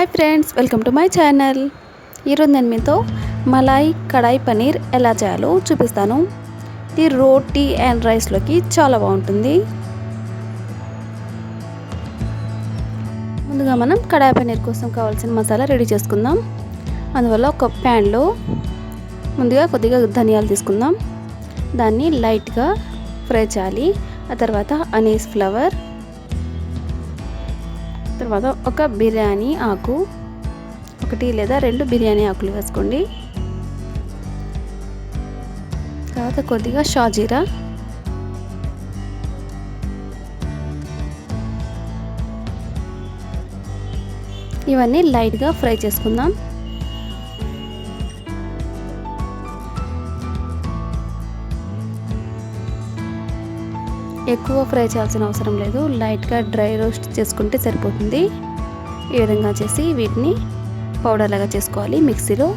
Hi friends, welcome to my channel. ఈరోజు నేను మీతో మలాయ్ కడాయి పనీర్ ఎలా చేయాలో చూపిస్తాను. ఇది రోటీ అండ్ రైస్లోకి చాలా బాగుంటుంది. ముందుగా మనం కడాయి పనీర్ కోసం కావాల్సిన మసాలా రెడీ చేసుకుందాం. అందువల్ల ఒక ప్యాన్లో ముందుగా కొద్దిగా ధనియాలు తీసుకుందాం. దాన్ని లైట్గా ఫ్రై చేయాలి. ఆ తర్వాత అనీస్ ఫ్లవర్, తర్వాత ఒక బిర్యానీ ఆకు, ఒకటి లేదా రెండు బిర్యానీ ఆకులు వేసుకోండి. తర్వాత కొద్దిగా షాజీరా, ఇవన్నీ లైట్గా ఫ్రై చేసుకుందాం. ఎక్కువ ఫ్రై చేయాల్సిన అవసరం లేదు, లైట్గా డ్రై రోస్ట్ చేసుకుంటే సరిపోతుంది. ఈ విధంగా చేసి వీటిని పౌడర్ లాగా చేసుకోవాలి మిక్సీలో.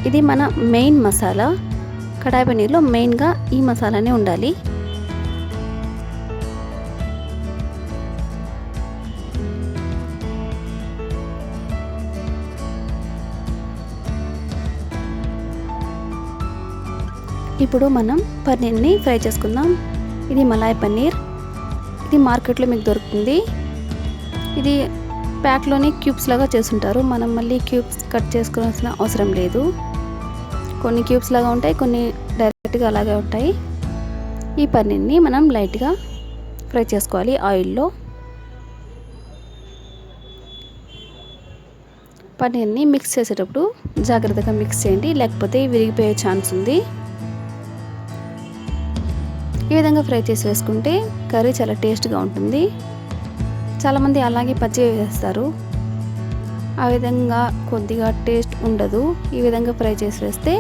ఇది మన మెయిన్ మసాలా. కడాయి పనీర్లో మెయిన్గా ఈ మసాలానే ఉండాలి. ఇప్పుడు మనం పన్నీర్ని ఫ్రై చేసుకుందాం. ఇది మలాయ్ పన్నీర్. ఇది మార్కెట్లో మీకు దొరుకుతుంది. ఇది ప్యాక్లోనే క్యూబ్స్ లాగా చేస్తుంటారు. మనం మళ్ళీ క్యూబ్స్ కట్ చేసుకోవాల్సిన అవసరం లేదు. కొన్ని క్యూబ్స్ లాగా ఉంటాయి, కొన్ని డైరెక్ట్గా అలాగే ఉంటాయి. ఈ పన్నీర్ని మనం లైట్గా ఫ్రై చేసుకోవాలి ఆయిల్లో. పన్నీర్ని మిక్స్ చేసేటప్పుడు జాగ్రత్తగా మిక్స్ చేయండి, లేకపోతే విరిగిపోయే ఛాన్స్ ఉంది. ఈ విధంగా ఫ్రై చేసి వేసుకుంటే కర్రీ చాలా టేస్ట్గా ఉంటుంది. చాలామంది అలాగే పచ్చిగా వేస్తారు, ఆ విధంగా కొద్దిగా టేస్ట్ ఉండదు. ఈ విధంగా ఫ్రై చేసి వేస్తే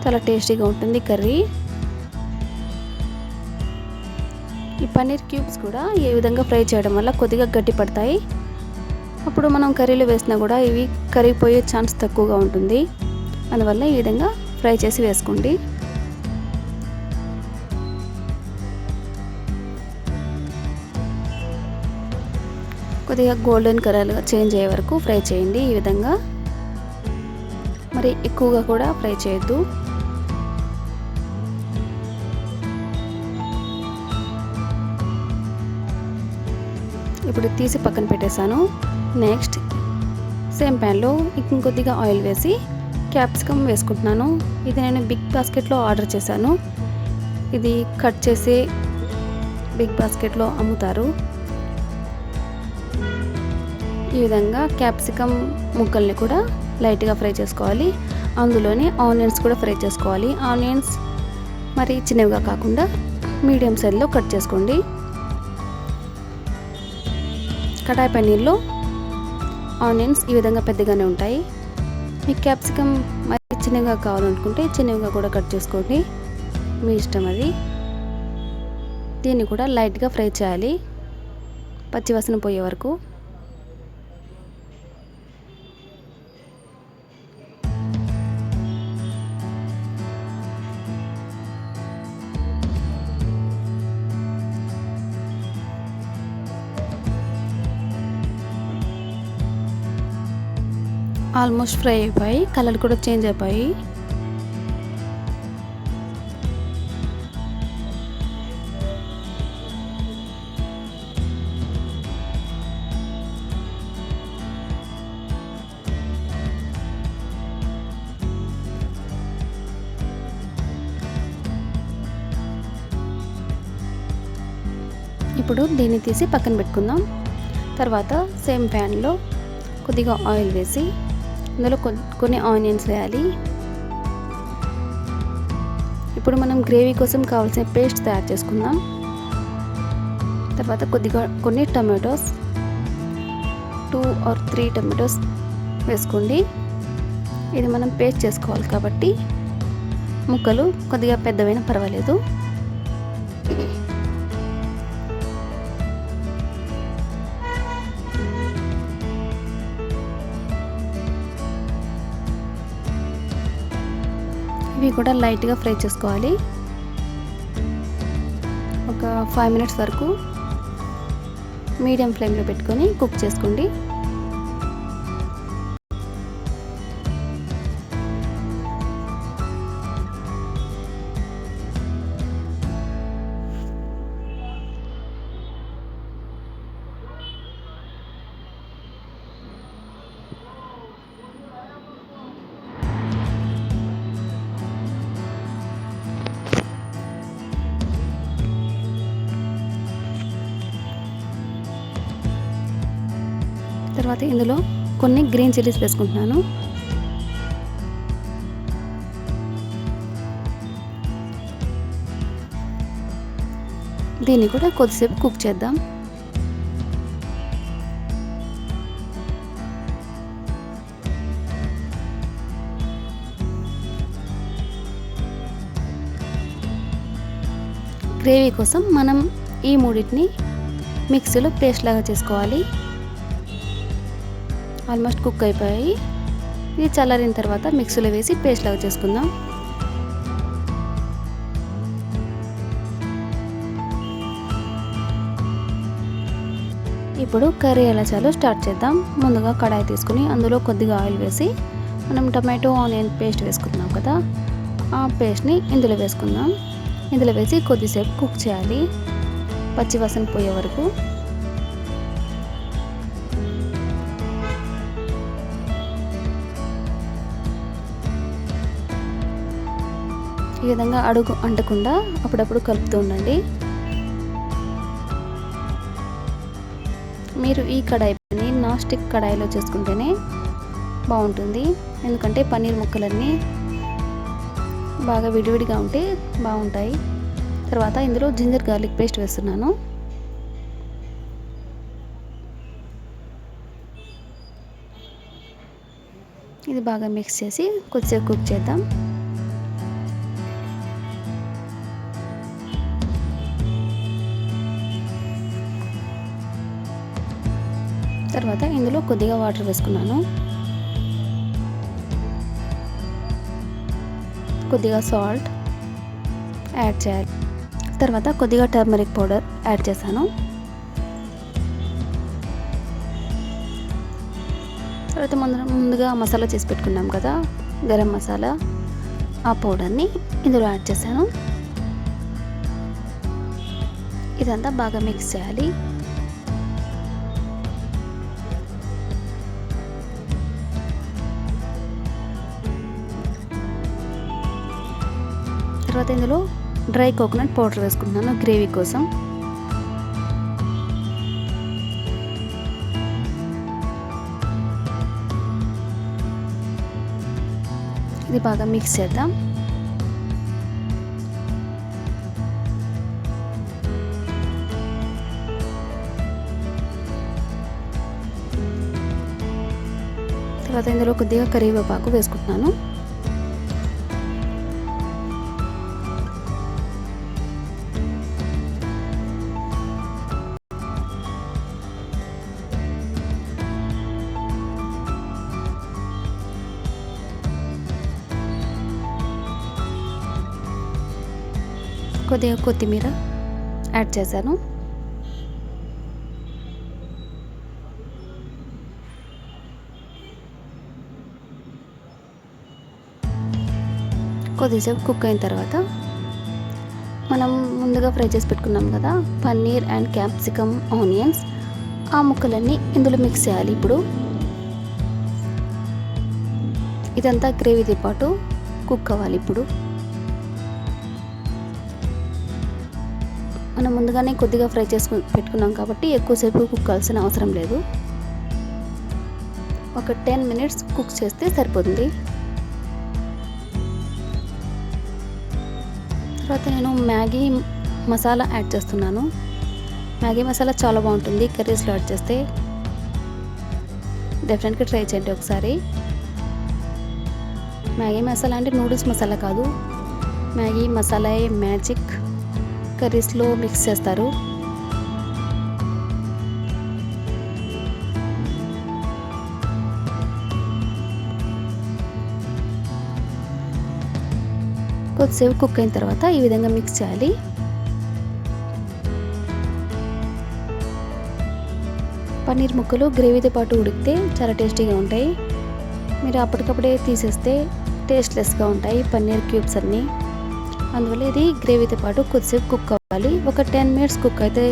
చాలా టేస్టీగా ఉంటుంది కర్రీ. ఈ పన్నీర్ క్యూబ్స్ కూడా ఈ విధంగా ఫ్రై చేయడం వల్ల కొద్దిగా గట్టి పడతాయి. అప్పుడు మనం కర్రీలో వేసినా కూడా ఇవి కరిగిపోయే ఛాన్స్ తక్కువగా ఉంటుంది. అందువల్ల ఈ విధంగా ఫ్రై చేసి వేసుకోండి. కొద్దిగా గోల్డెన్ కలర్గా చేంజ్ అయ్యే వరకు ఫ్రై చేయండి. ఈ విధంగా మరి ఎక్కువగా కూడా ఫ్రై చేయొద్దు. ఇప్పుడు తీసి పక్కన పెట్టేశాను. నెక్స్ట్ సేమ్ ప్యాన్లో ఇంకొద్దిగా ఆయిల్ వేసి క్యాప్సికమ్ వేసుకుంటున్నాను. ఇది నేను బిగ్ బాస్కెట్లో ఆర్డర్ చేశాను. ఇది కట్ చేసి బిగ్ బాస్కెట్లో అమ్ముతారు. ఈ విధంగా క్యాప్సికమ్ ముక్కల్ని కూడా లైట్గా ఫ్రై చేసుకోవాలి. అందులోనే ఆనియన్స్ కూడా ఫ్రై చేసుకోవాలి. ఆనియన్స్ మరి చిన్నవిగా కాకుండా మీడియం సైజులో కట్ చేసుకోండి. కడాయి పన్నీర్లో ఆనియన్స్ ఈ విధంగా పెద్దగానే ఉంటాయి. మీకు క్యాప్సికమ్ మరి చిన్నగా కావాలనుకుంటే చిన్నగా కూడా కట్ చేసుకోండి, మీ ఇష్టం అది. దీన్ని కూడా లైట్గా ఫ్రై చేయాలి, పచ్చివాసన పోయే వరకు. ఆల్మోస్ట్ ఫ్రై అయిపోయి కలర్ కూడా చేంజ్ అయిపోయి. ఇప్పుడు దీన్ని తీసి పక్కన పెట్టుకుందాం. తర్వాత సేమ్ ప్యాన్లో కొద్దిగా ఆయిల్ వేసి అందులో కొన్ని ఆనియన్స్ వేయాలి. ఇప్పుడు మనం గ్రేవీ కోసం కావాల్సిన పేస్ట్ తయారు చేసుకుందాం. తర్వాత కొన్ని టమాటోస్, 2 or 3 టమాటోస్ వేసుకోండి. ఇది మనం పేస్ట్ చేసుకోవాలి కాబట్టి ముక్కలు కొద్దిగా పెద్దవైనా పర్వాలేదు. ఇవి కూడా లైట్గా ఫ్రై చేసుకోవాలి. ఒక 5 minutes వరకు మీడియం ఫ్లేమ్లో పెట్టుకొని కుక్ చేసుకోండి. తర్వాత ఇందులో కొన్ని గ్రీన్ చిల్లీస్ వేసుకుంటున్నాను. దీన్ని కూడా కొద్దిసేపు కుక్ చేద్దాం. గ్రేవీ కోసం మనం ఈ మూడింటిని మిక్సీలో పేస్ట్ లాగా చేసుకోవాలి. ఆల్మోస్ట్ కుక్ అయిపోయాయి. ఇది చల్లారిన తర్వాత మిక్సీలో వేసి పేస్ట్ లాగా చేసుకుందాం. ఇప్పుడు కర్రీ ఎలా చేయాలో స్టార్ట్ చేద్దాం. ముందుగా కడాయి తీసుకుని అందులో కొద్దిగా ఆయిల్ వేసి మనం టమాటో ఆనియన్ పేస్ట్ వేసుకుంటున్నాం కదా, ఆ పేస్ట్ని ఇందులో వేసుకుందాం. ఇందులో వేసి కొద్దిసేపు కుక్ చేయాలి, పచ్చి వాసన పోయే వరకు. ఈ విధంగా అడుగు అంటకుండా అప్పుడప్పుడు కలుపుతూ ఉండండి. మీరు ఈ కడాయిని నాన్ స్టిక్ కడాయిలో చేసుకుంటేనే బాగుంటుంది, ఎందుకంటే పన్నీర్ ముక్కలన్నీ బాగా విడివిడిగా ఉంటే బాగుంటాయి. తర్వాత ఇందులో జింజర్ గార్లిక్ పేస్ట్ వేస్తున్నాను. ఇది బాగా మిక్స్ చేసి కొద్దిసేపు కుక్ చేద్దాం. తర్వాత ఇందులో కొద్దిగా వాటర్ వేసుకున్నాను, కొద్దిగా సాల్ట్ యాడ్ చేయాలి. తర్వాత కొద్దిగా టర్మరిక్ పౌడర్ యాడ్ చేశాను. తర్వాత ముందుగా మసాలా చేసి పెట్టుకున్నాం కదా, గరం మసాలా, ఆ పౌడర్ని ఇందులో యాడ్ చేశాను. ఇదంతా బాగా మిక్స్ చేయాలి. తర్వాత ఇందులో డ్రై కోకోనట్ పౌడర్ వేసుకుంటున్నాను గ్రేవీ కోసం. ఇది బాగా మిక్స్ చేద్దాం. తర్వాత ఇందులో కొద్దిగా కరివేపాకు వేసుకుంటున్నాను. కొద్దిగా కొత్తిమీర యాడ్ చేశాను. కొద్దిసేపు కుక్ అయిన తర్వాత మనం ముందుగా ఫ్రై చేసి పెట్టుకున్నాం కదా పన్నీర్ అండ్ క్యాప్సికమ్ ఆనియన్స్, ఆ ముక్కలన్నీ ఇందులో మిక్స్ చేయాలి. ఇప్పుడు ఇదంతా గ్రేవీతో పాటు కుక్ అవ్వాలి. ఇప్పుడు మనం ముందుగానే కొద్దిగా ఫ్రై చేసుకుని పెట్టుకున్నాం కాబట్టి ఎక్కువసేపు కుక్ కావాల్సిన అవసరం లేదు. ఒక 10 minutes కుక్ చేస్తే సరిపోతుంది. తర్వాత నేను మ్యాగీ మసాలా యాడ్ చేస్తున్నాను. మ్యాగీ మసాలా చాలా బాగుంటుంది కర్రీస్లో యాడ్ చేస్తే. డెఫినెట్గా ట్రై చేయండి ఒకసారి. మ్యాగీ మసాలా అంటే నూడిల్స్ మసాలా కాదు, మ్యాగీ మసాలా మ్యాజిక్ కర్రీస్లో మిక్స్ చేస్తారు. కొద్దిసేపు కుక్ అయిన తర్వాత ఈ విధంగా మిక్స్ చేయాలి. పన్నీర్ ముక్కలు గ్రేవీతో పాటు ఉడికితే చాలా టేస్టీగా ఉంటాయి. మీరు అప్పటికప్పుడే తీసేస్తే టేస్ట్లెస్గా ఉంటాయి పన్నీర్ క్యూబ్స్ అన్నీ. అందువల్ల ఇది గ్రేవీతో పాటు కొద్దిసేపు కుక్ అవ్వాలి. ఒక 10 minutes కుక్ అయితే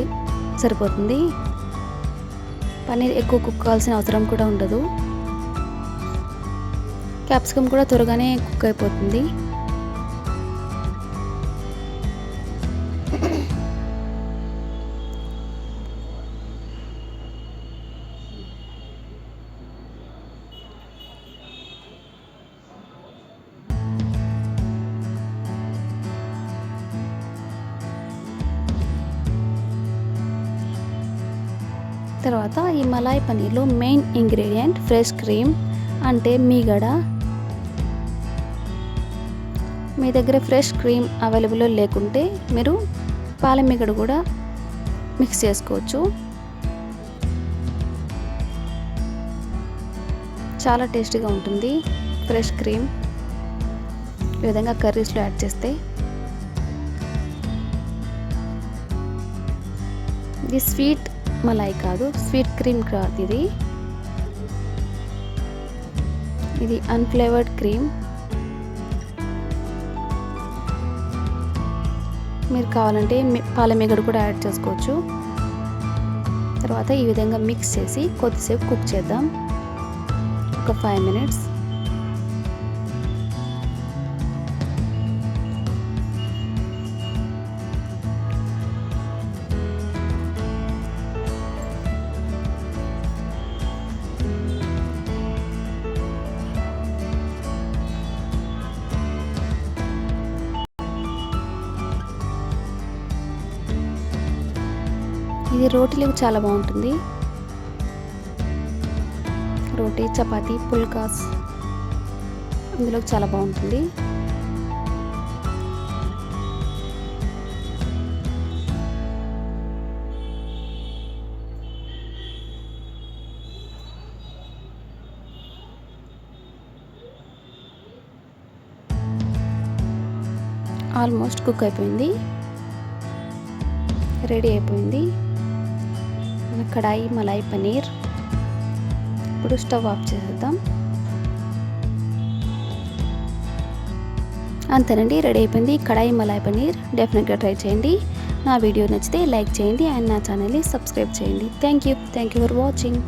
సరిపోతుంది. పన్నీర్ ఎక్కువ కుక్ కావాల్సిన అవసరం కూడా ఉండదు. క్యాప్సికమ్ కూడా త్వరగానే కుక్ అయిపోతుంది. తర్వాత ఈ మలాయ్ పన్నీర్లో మెయిన్ ఇంగ్రీడియంట్ ఫ్రెష్ క్రీమ్, అంటే మీగడ. మీ దగ్గర ఫ్రెష్ క్రీమ్ అవైలబుల్లో లేకుంటే మీరు పాల మీగడ కూడా మిక్స్ చేసుకోవచ్చు. చాలా టేస్టీగా ఉంటుంది ఫ్రెష్ క్రీమ్ ఈ విధంగా కర్రీస్లో యాడ్ చేస్తే. ఇది స్వీట్ మలాయ్ కాదు, స్వీట్ క్రీమ్ కాదు, ఇది అన్ఫ్లేవర్డ్ క్రీమ్. మీరు కావాలంటే పాల మీగడ కూడా యాడ్ చేసుకోవచ్చు. తర్వాత ఈ విధంగా మిక్స్ చేసి కొద్దిసేపు కుక్ చేద్దాం, ఒక 5 minutes. ఇది రోటీలకు చాలా బాగుంటుంది. రోటీ, చపాతీ, పుల్కాస్ ఇందులోకి చాలా బాగుంటుంది. ఆల్మోస్ట్ కుక్ అయిపోయింది, రెడీ అయిపోయింది కడాయి మలాయ్ పనీర్. ఇప్పుడు స్టవ్ ఆఫ్ చేసేద్దాం. అంతేనండి, రెడీ అయిపోయింది కడాయి మలాయ్ పనీర్. డెఫినెట్గా ట్రై చేయండి. నా వీడియో నచ్చితే లైక్ చేయండి అండ్ నా ఛానల్ని సబ్స్క్రైబ్ చేయండి. Thank you for watching.